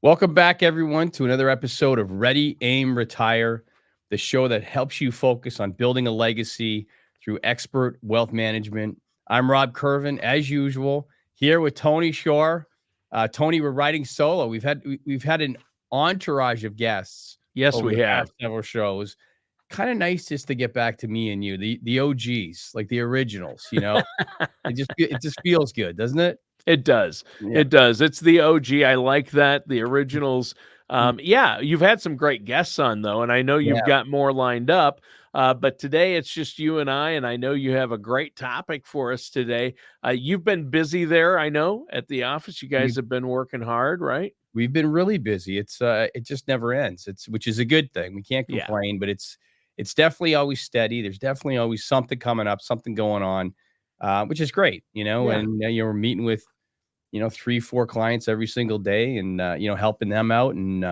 Welcome back, everyone, to another episode of Ready, Aim, Retire, the show that helps you focus on building a legacy through expert wealth management. I'm Rob Kirvan, as usual, here with Tony Shore. Tony, we're riding solo. We've had an entourage of guests Yes, over we the have. past several shows. Kind of nice just to get back to me and you, the OGs, like the originals. It just feels good, doesn't it? It does. Yeah. It does. It's the OG. I like that. The originals. Mm. Yeah, you've had some great guests on though, and I know Yeah. you've got more lined up. But today it's just you and I know you have a great topic for us today. You've been busy there, I know, at the office. You guys have been working hard, right? We've been really busy. It just never ends. Which is a good thing. We can't Yeah. complain, but it's definitely always steady. There's definitely always something coming up, something going on, which is great, Yeah. and we're meeting with, 3, 4 clients every single day and, helping them out. And,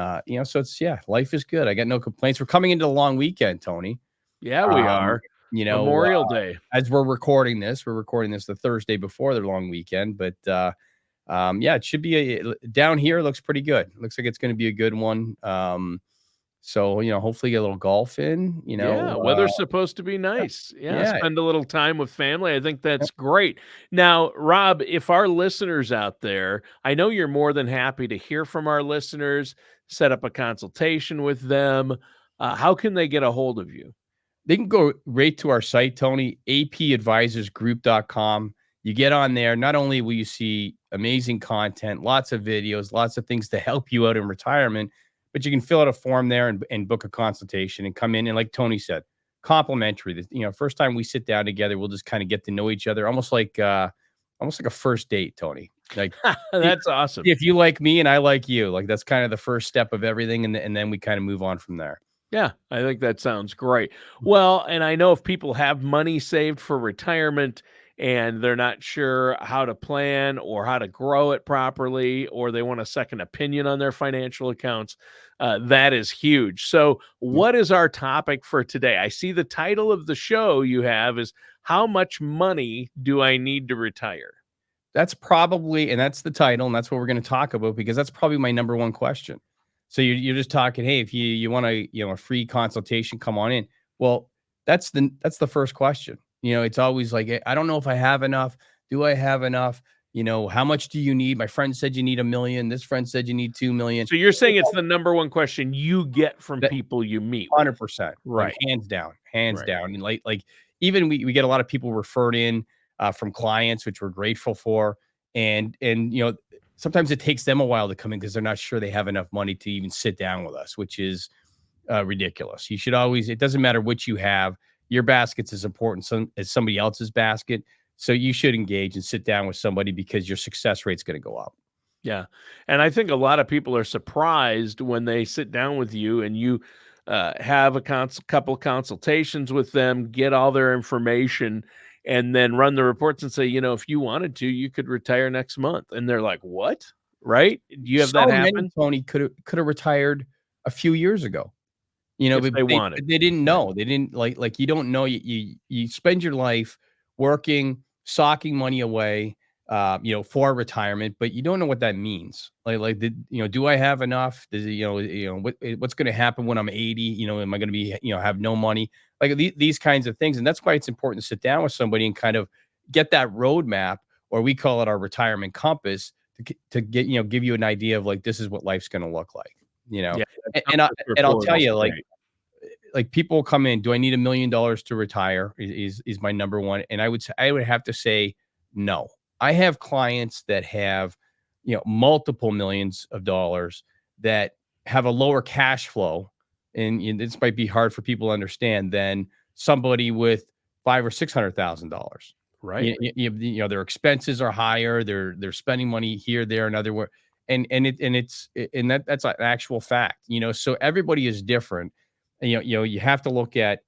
so life is good. I got no complaints. We're coming into the long weekend, Tony. Yeah, we Um, are. you know, uh, Memorial Day. as we're recording this the Thursday before the long weekend, but, it should be down here. Looks pretty good. Looks like it's going to be a good one. So, hopefully get a little golf in, Yeah, weather's supposed to be nice. Yeah, yeah. spend a little time with family. I think that's great. Now, Rob, if our listeners out there, I know you're more than happy to hear from our listeners, set up a consultation with them. How can they get a hold of you? They can go right to our site, Tony, apadvisorsgroup.com. You get on there. Not only will you see amazing content, lots of videos, lots of things to help you out in retirement, but you can fill out a form there and book a consultation and come in. And like Tony said, complimentary. First time we sit down together, we'll just kind of get to know each other, almost like a first date, Tony. Like That's awesome. if you like me and I like you, like that's kind of the first step of everything, and then we kind of move on from there. Yeah, I think that sounds great. Well, and I know if people have money saved for retirement and they're not sure how to plan or how to grow it properly, or they want a second opinion on their financial accounts, that is huge. So, what is our topic for today? I see the title of the show you have is How Much Money Do I Need to Retire? That's that's the title, and that's what we're going to talk about, because that's probably my number one question. So you're just talking, hey, if you want a free consultation, come on in. Well, that's the first question. It's always like, I don't know if I have enough. Do I have enough? How much do you need? My friend said you need $1 million. This friend said you need 2 million. So you're saying it's the number one question you get from people you meet with. 100%, Right. like hands down, hands Right. down. And like even we get a lot of people referred in from clients, which we're grateful for. And sometimes it takes them a while to come in because they're not sure they have enough money to even sit down with us, which is ridiculous. You should always, it doesn't matter what you have. Your basket's as important as somebody else's basket. So you should engage and sit down with somebody, because your success rate's going to go up. Yeah. And I think a lot of people are surprised when they sit down with you and you have a couple consultations with them, get all their information, and then run the reports and say, if you wanted to, you could retire next month. And they're like, what? Right? Do you have that happen? Tony could have retired a few years ago. If But they wanted. they didn't know. They didn't like you don't know. You spend your life working, socking money away, for retirement, but you don't know what that means. Do I have enough? Does what's going to happen when I'm 80? Am I going to be, have no money? Like these kinds of things. And that's why it's important to sit down with somebody and kind of get that roadmap, or we call it our retirement compass, to get, give you an idea of like, this is what life's going to look like, Yeah, and I'll tell you, like people come in, do I need $1 million to retire is my number one. And I would have to say, no. I have clients that have, multiple millions of dollars that have a lower cash flow. And this might be hard for people to understand, than somebody with $500,000 or $600,000. Right. Their expenses are higher. They're spending money here, there, and other. That's an actual fact. So everybody is different. And, you have to look at,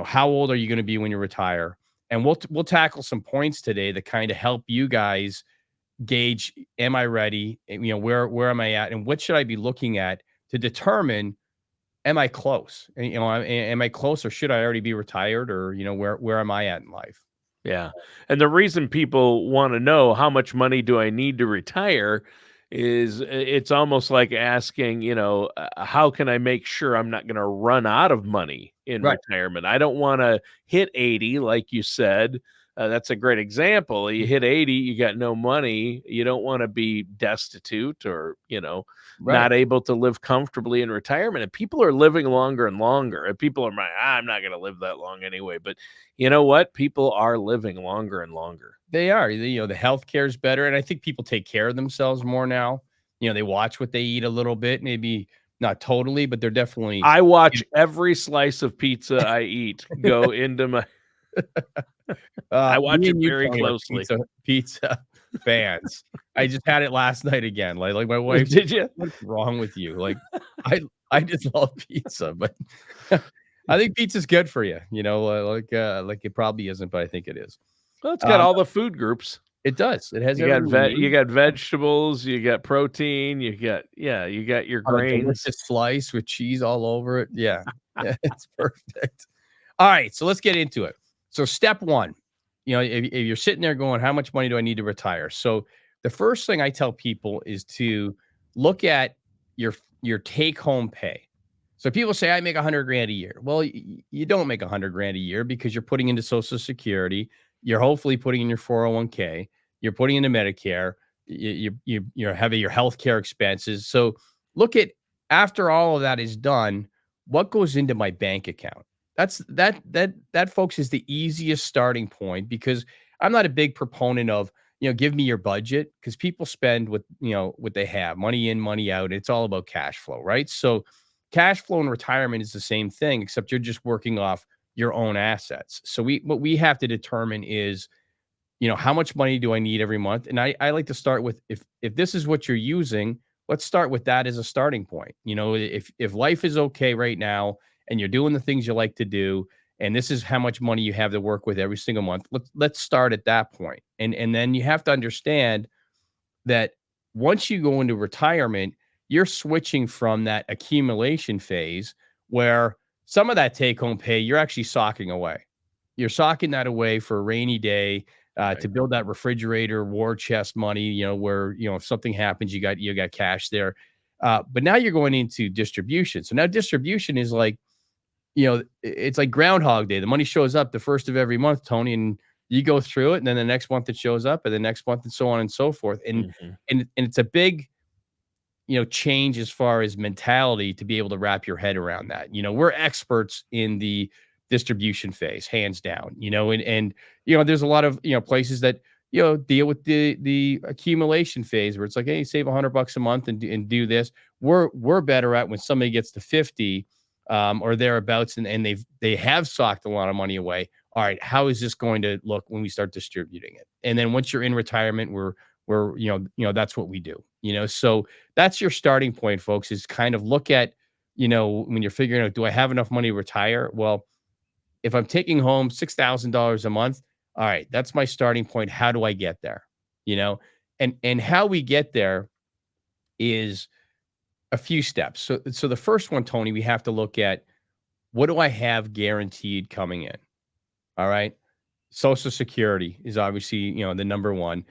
how old are you going to be when you retire? And we'll tackle some points today that kind of help you guys gauge, am I ready? And, where am I at? And what should I be looking at to determine, am I close? And, am I close, or should I already be retired? Or, where am I at in life? Yeah. And the reason people want to know how much money do I need to retire it's almost like asking, how can I make sure I'm not going to run out of money in Right. retirement? I don't want to hit 80, like you said. That's a great example. You hit 80, you got no money. You don't want to be destitute or, Right. not able to live comfortably in retirement. And people are living longer and longer. And people are like, I'm not going to live that long anyway. But you know what? People are living longer and longer. They are. The healthcare is better, and I think people take care of themselves more now. They watch what they eat a little bit, maybe not totally, but they're definitely. I watch every slice of pizza I eat go into my I watch Me it and you, very Tony, are closely. pizza fans. I just had it last night again. Like my wife, Did you? what's wrong with you? Like, I just love pizza, but I think pizza's good for you. Like it probably isn't, but I think it is. Well, it's got Um, all the food groups. it does. It has You got everything you you need. got vegetables, you got protein, you got your On a grains. delicious slice with cheese all over it. Yeah. Yeah, it's perfect. All right, so let's get into it. So step one, if you're sitting there going, how much money do I need to retire? So the first thing I tell people is to look at your take home pay. So people say I make 100 grand a year. Well, you don't make 100 grand a year because you're putting into Social Security. You're hopefully putting in your 401k. You're putting into Medicare. You're having your healthcare expenses. So look at, after all of that is done, what goes into my bank account. That folks is the easiest starting point, because I'm not a big proponent of, give me your budget, because people spend what they have, money in, money out. It's all about cash flow, right? So cash flow in retirement is the same thing, except you're just working off your own assets. So what we have to determine is, how much money do I need every month? And I like to start with, if this is what you're using, let's start with that as a starting point. If life is okay right now and you're doing the things you like to do, and this is how much money you have to work with every single month, let's start at that point. And then you have to understand that once you go into retirement, you're switching from that accumulation phase where some of that take home pay you're actually socking away. You're socking that away for a rainy day, Right. to build that refrigerator war chest money, where, if something happens, you got cash there. But now you're going into distribution. So now distribution is like, it's like Groundhog Day. The money shows up the first of every month, Tony, and you go through it, and then the next month it shows up, and the next month, and so on and so forth. And Mhm. and and it's a big, change as far as mentality to be able to wrap your head around that. We're experts in the distribution phase, hands down. And there's a lot of places that deal with the accumulation phase, where it's like, hey, save $100 a month and do this. We're better at when somebody gets to 50 or thereabouts, and they have socked a lot of money away. All right, how is this going to look when we start distributing it? And then once you're in retirement, we're that's what we do. So that's your starting point, folks, is kind of look at, when you're figuring out, do I have enough money to retire? Well, if I'm taking home $6,000 a month, all right, that's my starting point. How do I get there? And how we get there is a few steps. So the first one, Tony, we have to look at, what do I have guaranteed coming in? All right. Social Security is obviously, the number one.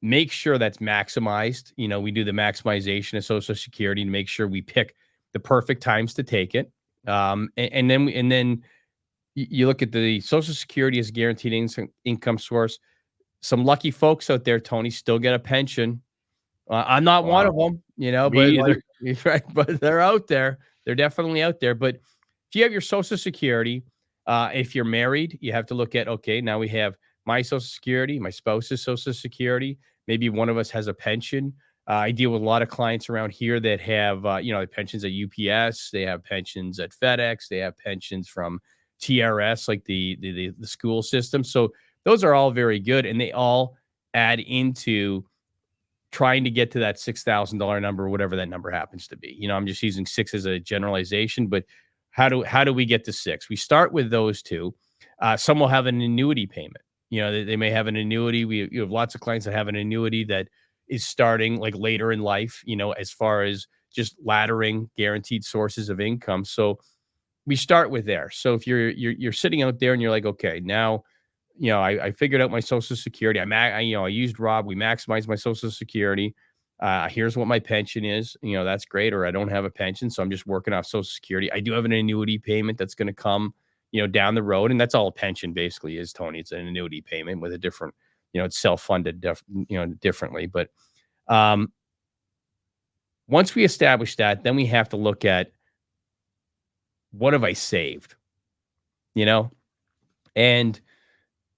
Make sure that's maximized. We do the maximization of Social Security to make sure we pick the perfect times to take it. And then you look at the Social Security as a guaranteed income source. Some lucky folks out there, Tony, still get a pension. I'm not one of Wow. them, but Me either. right, but they're out there. They're definitely out there. But if you have your Social Security, if you're married, you have to look at, okay, now we have my Social Security, my spouse's Social Security. Maybe one of us has a pension. I deal with a lot of clients around here that have, pensions at UPS. They have pensions at FedEx. They have pensions from TRS, like the school system. So those are all very good, and they all add into trying to get to that $6,000 number, whatever that number happens to be. I'm just using six as a generalization, but how do we get to six? We start with those two. Some will have an annuity payment. They may have an annuity. You have lots of clients that have an annuity that is starting like later in life, as far as just laddering guaranteed sources of income. So we start with there. So if you're sitting out there and you're like, okay, now, I figured out my Social Security. I used Rob. We maximized my Social Security. Here's what my pension is. That's great. Or I don't have a pension, so I'm just working off Social Security. I do have an annuity payment that's going to come, down the road, and that's all a pension basically is, Tony. It's an annuity payment with a different, it's self-funded, differently. But once we establish that, then we have to look at what have I saved, and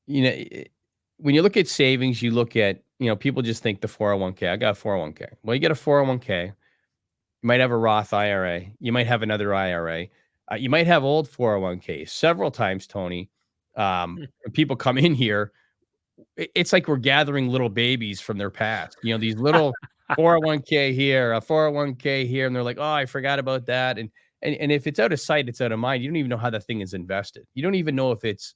when you look at savings, you look at, people just think the 401k. I got a 401k. Well, you get a 401k. You might have a Roth IRA. You might have another IRA. You might have old 401ks. Several times, Tony, when people come in here, it's like we're gathering little babies from their past. These little 401k here, a 401k here, and they're like, "Oh, I forgot about that." And if it's out of sight, it's out of mind. You don't even know how the thing is invested. You don't even know if it's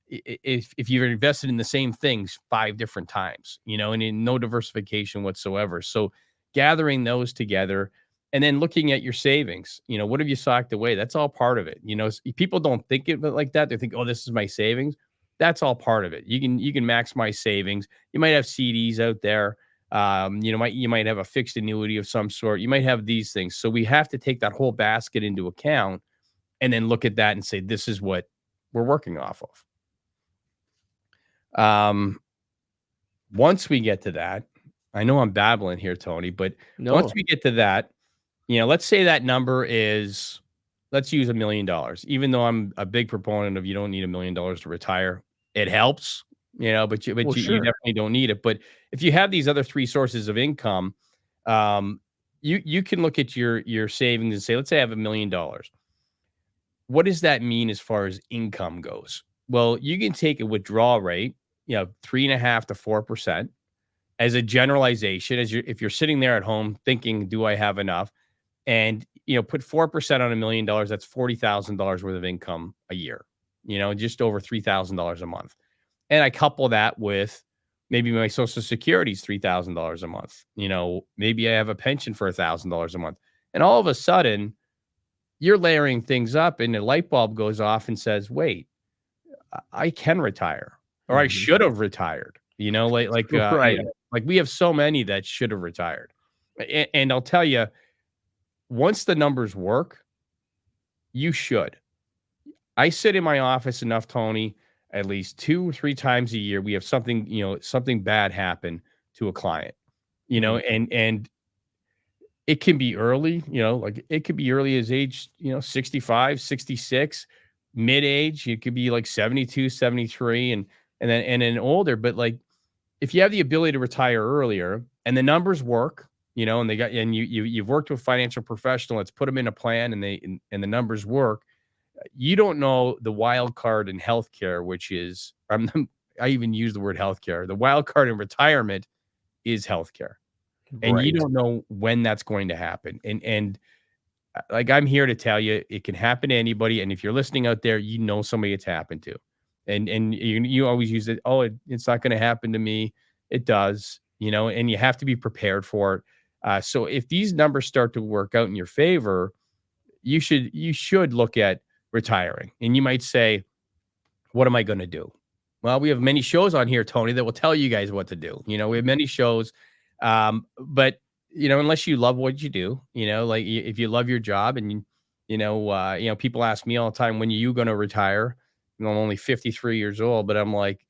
if you've invested in the same things 5 different times, and in no diversification whatsoever. So gathering those together and then looking at your savings, what have you socked away? That's all part of it. People don't think of it like that. They think, oh, this is my savings. That's all part of it. You can maximize savings. You might have CDs out there. You might have a fixed annuity of some sort. You might have these things. So we have to take that whole basket into account and then look at that and say, this is what we're working off of. Once we get to that, I know I'm babbling here, Tony, but once we get to that, let's say that number is, let's use $1 million, even though I'm a big proponent of you don't need $1 million to retire. It helps, but you definitely don't need it. But if you have these other 3 sources of income, you can look at your savings and say, let's say I have $1 million. What does that mean as far as income goes? Well, you can take a withdrawal rate, 3.5% to 4% as a generalization. If you're sitting there at home thinking, do I have enough? And, put 4% on $1 million, that's $40,000 worth of income a year, just over $3,000 a month. And I couple that with maybe my Social Security is $3,000 a month. Maybe I have a pension for $1,000 a month. And all of a sudden, you're layering things up and the light bulb goes off and says, wait, I can retire, or I should have retired, right. Like we have so many that should have retired. And I'll tell you, once the numbers work, you should. I sit in my office enough, Tony, at least 2 or 3 times a year. We have something, something bad happen to a client, and it can be early, like it could be early as age, 65, 66, mid-age. It could be like 72, 73, and then older. But like, if you have the ability to retire earlier and the numbers work, and you've worked with a financial professional, let's put them in a plan and the numbers work. You don't know the wild card in healthcare, which is, I even use the word healthcare. The wild card in retirement is healthcare. And you don't know when that's going to happen. And like, I'm here to tell you, it can happen to anybody. And if you're listening out there, somebody it's happened to. And you always use it. Oh, it's not going to happen to me. It does, and you have to be prepared for it. So if these numbers start to work out in your favor, you should look at retiring. And you might say, what am I going to do? Well, we have many shows on here, Tony, that will tell you guys what to do. We have many shows. But unless you love what you do, like if you love your job and, people ask me all the time, when are you going to retire? I'm only 53 years old, but I'm like,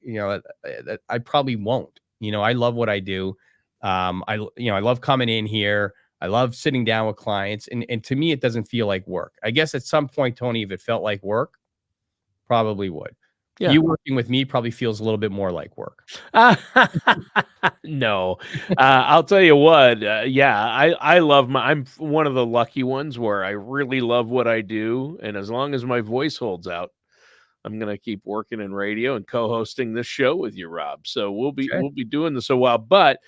I probably won't. I love what I do. I love coming in here. I love sitting down with clients. And to me, it doesn't feel like work. I guess at some point, Tony, if it felt like work, probably would. Yeah. You working with me probably feels a little bit more like work. No, I'll tell you what. I love I'm one of the lucky ones where I really love what I do. And as long as my voice holds out, I'm going to keep working in radio and co-hosting this show with you, Rob. So we'll be doing this a while, but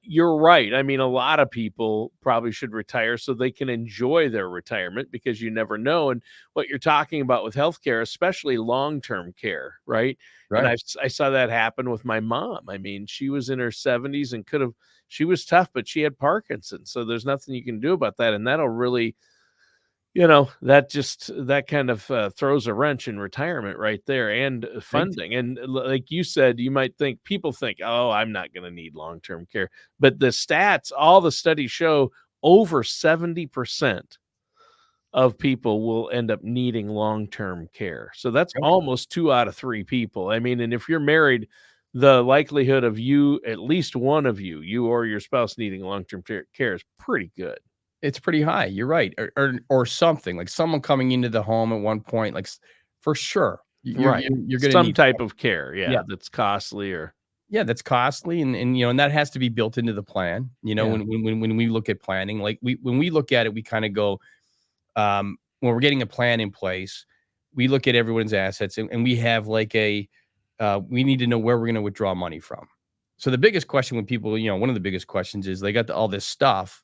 you're right. I mean, a lot of people probably should retire so they can enjoy their retirement, because you never know. And what you're talking about with healthcare, especially long-term care, right? And I saw that happen with my mom. I mean, she was in her 70s and she was tough, but she had Parkinson's. So there's nothing you can do about that. And that'll really That kind of throws a wrench in retirement right there, and Big funding. And like you said, people think, oh, I'm not going to need long term care. But all the studies show over 70% of people will end up needing long term care. So that's time. almost 2 out of 3 people. I mean, and if you're married, the likelihood of at least one of you or your spouse needing long term care is pretty good. It's pretty high. You're right, or something like someone coming into the home at one point, like for sure, Right. you're going to Some need. type of care, Yeah, yeah, that's costly or yeah, that's costly, and and that has to be built into the plan. yeah. When we look at planning, like when we look at it, we kind of go, when we're getting a plan in place, we look at everyone's assets, and we have like we need to know where we're going to withdraw money from. So the biggest question when people, one of the biggest questions is they got all this stuff.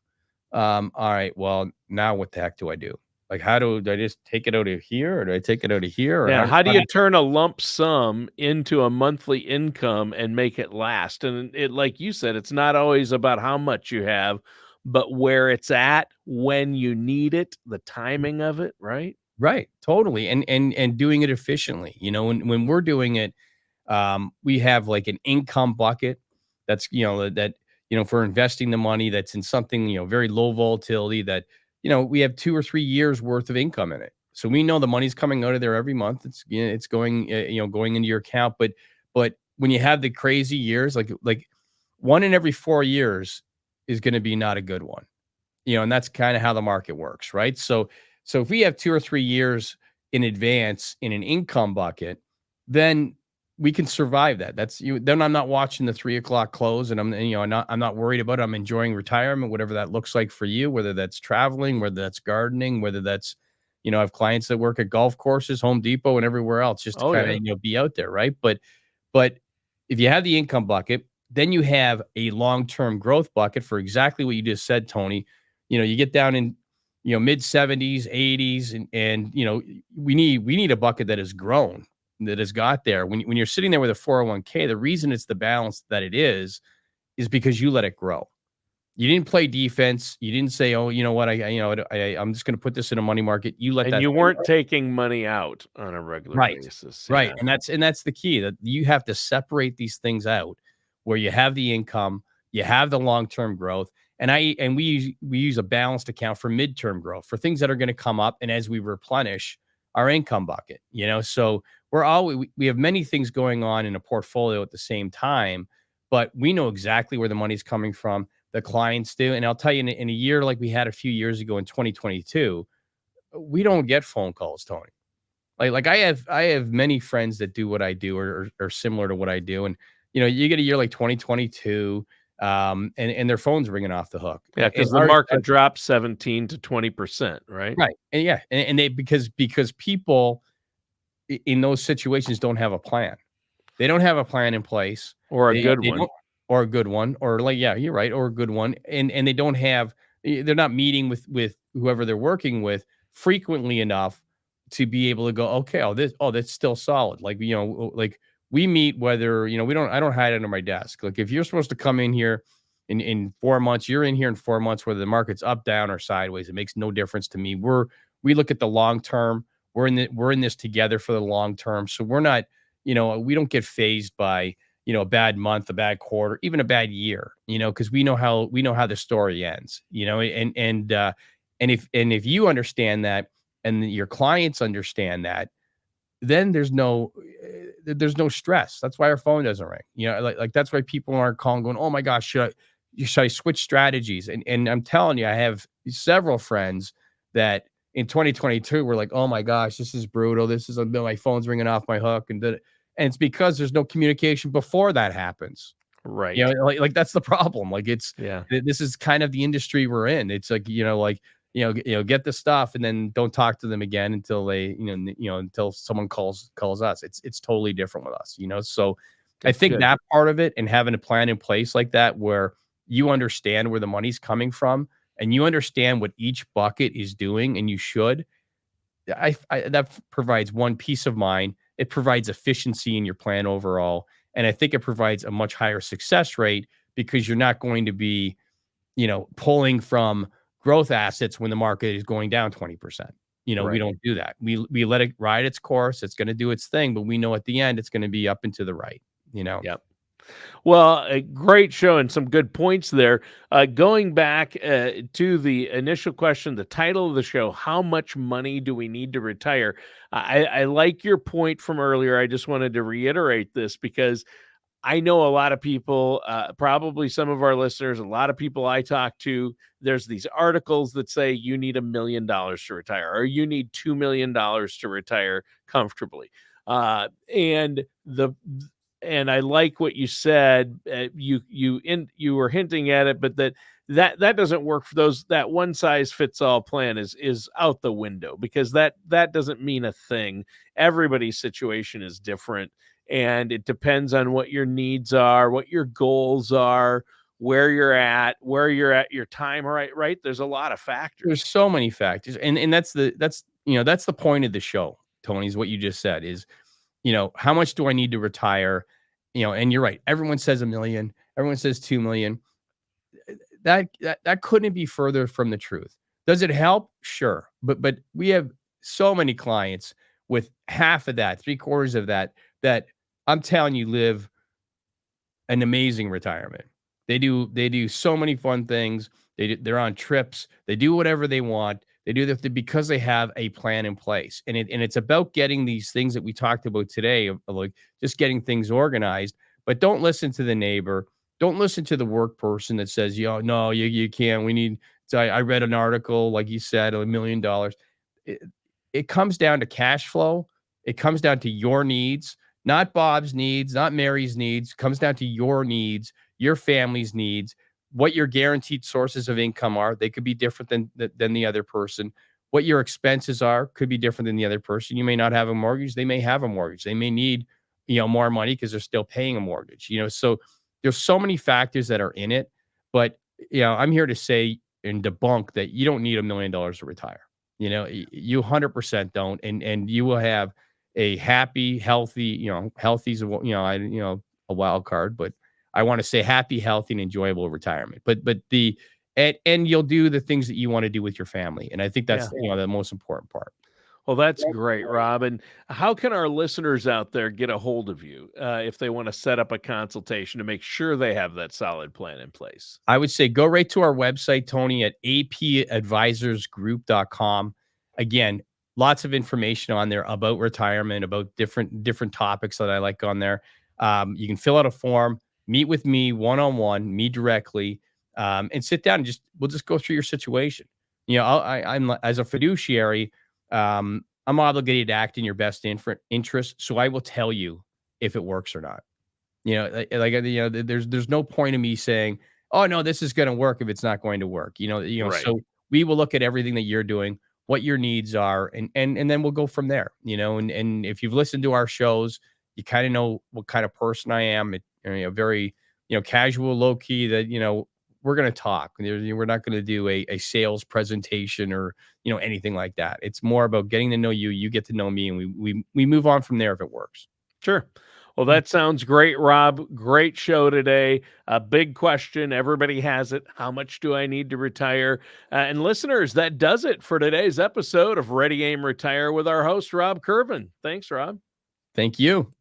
All right, well, now what the heck do I do? Like, do I just take it out of here, or do I take it out of here, or Yeah, how do you turn a lump sum into a monthly income and make it last? And like you said, it's not always about how much you have, but where it's at, when you need it, the timing of it, right? right, totally, and doing it efficiently. When we're doing it, we have like an income bucket that's for investing the money that's in something very low volatility that we have 2 or 3 years worth of income in it. So we know the money's coming out of there every month. It's going going into your account. But when you have the crazy years, like 1 in every 4 years is going to be not a good one. And that's kind of how the market works, right? So if we have 2 or 3 years in advance in an income bucket, then we can survive that. That's you. Then I'm not watching the 3 o'clock close, and I'm not worried about it. I'm enjoying retirement, whatever that looks like for you. Whether that's traveling, whether that's gardening, whether that's I have clients that work at golf courses, Home Depot, and everywhere else, just to Oh kind of yeah. be out there, right? But if you have the income bucket, then you have a long term growth bucket for exactly what you just said, Tony. You get down in mid 70s, 80s, and we need a bucket that has grown, that has got there. When you're sitting there with a 401k, the reason it's the balance that it is because you let it grow. You didn't play defense. You didn't say, "Oh, you know what? I'm just going to put this in a money market." You let And that you thing weren't grow. taking money out on a regular Right. basis. Right. Yeah. And that's the key, that you have to separate these things out where you have the income, you have the long-term growth. And we use a balanced account for midterm growth, for things that are going to come up. And as we replenish our income bucket, so we have many things going on in a portfolio at the same time, but we know exactly where the money's coming from. The clients do. And I'll tell you, in a year like we had a few years ago in 2022, we don't get phone calls, Tony. Like I have many friends that do what I do, or similar to what I do, and you get a year like 2022, and their phone's ringing off the hook, Yeah, and because the ours market doesn't. dropped 17 to 20%, right? Right, and yeah, and they because people in those situations don't have a plan. They don't have a plan in place. Or a They good they one. don't, or a good one, or like, yeah, you're right, or a good one, and they don't have. They're not meeting with whoever they're working with frequently enough to be able to go, okay, that's still solid. Like like we meet, whether we don't. I don't hide under my desk. Like if you're supposed to come in here in 4 months, you're in here in 4 months, whether the market's up, down, or sideways. It makes no difference to me. We look at the long term. We're in this together for the long term. So we're not, we don't get phased by, a bad month, a bad quarter, even a bad year, because we know how the story ends, and if you understand that, and your clients understand that, then there's no stress. That's why our phone doesn't ring. Like that's why people aren't calling going, "Oh my gosh, should I switch strategies?" And I'm telling you, I have several friends that in 2022 were like, "Oh my gosh, this is brutal. This is my phone's ringing off my hook," and it's because there's no communication before that happens. Right. Like that's the problem. Like Yeah. this is kind of the industry we're in. It's like, like, get the stuff and then don't talk to them again until until someone calls us. It's totally different with us. So I Good, think good. that part of it, and having a plan in place like that, where you understand where the money's coming from and you understand what each bucket is doing, and you should, that provides one peace of mind. It provides efficiency in your plan overall, and I think it provides a much higher success rate because you're not going to be, pulling from growth assets when the market is going down 20%. We Right. don't do that. We let it ride its course. It's going to do its thing, but we know at the end it's going to be up and to the right. Yep. Well, a great show and some good points there. Going back to the initial question, the title of the show, how much money do we need to retire? I like your point from earlier. I just wanted to reiterate this because I know a lot of people, probably some of our listeners, a lot of people I talk to, there's these articles that say you need $1 million to retire or you need $2 million to retire comfortably. And I like what you said. You were hinting at it, but that doesn't work for those. That one size fits all plan is out the window because that doesn't mean a thing. Everybody's situation is different, and it depends on what your needs are, what your goals are, where you're at your time. Right. There's a lot of factors. There's so many factors, and that's the point of the show, Tony, is what you just said is, how much do I need to retire? And you're right. Everyone says 1 million. Everyone says 2 million. That couldn't be further from the truth. Does it help? Sure, but we have so many clients with half of that, three quarters of that. That I'm telling you, live an amazing retirement. They do so many fun things. They're on trips. They do whatever they want. They do that because they have a plan in place. And it's about getting these things that we talked about today, of like just getting things organized. But don't listen to the neighbor. Don't listen to the work person that says, no, you can't. We need. So I read an article, like you said, $1 million. It, it comes down to cash flow. It comes down to your needs, not Bob's needs, not Mary's needs. It comes down to your needs, your family's needs, what your guaranteed sources of income are. They could be different than the other person. What your expenses are could be different than the other person. You may not have a mortgage. They may have a mortgage. They may need, more money because they're still paying a mortgage. So there's so many factors that are in it. But I'm here to say and debunk that you don't need $1 million to retire. You 100% don't, and you will have a happy, healthy. Healthy's a wild card, but I want to say happy, healthy, and enjoyable retirement. And you'll do the things that you want to do with your family, and I think that's the most important part. Well, that's great, Rob. And how can our listeners out there get a hold of you if they want to set up a consultation to make sure they have that solid plan in place? I would say go right to our website, Tony, at apadvisorsgroup.com. Again, lots of information on there about retirement, about different topics that I like on there. You can fill out a form, meet with me one-on-one, me directly, and sit down and we'll just go through your situation. I'm as a fiduciary, I'm obligated to act in your best interest, so I will tell you if it works or not. There's no point in me saying, "Oh no, this is going to work," if it's not going to work. Right. So we will look at everything that you're doing, what your needs are, and then we'll go from there. And if you've listened to our shows, you kind of know what kind of person I am. Very casual, low key. That we're going to talk. We're not going to do a sales presentation or anything like that. It's more about getting to know you. You get to know me, and we move on from there if it works. Sure. Well, that sounds great, Rob. Great show today. A big question. Everybody has it. How much do I need to retire? And listeners, that does it for today's episode of Ready, Aim, Retire with our host, Rob Kirvan. Thanks, Rob. Thank you.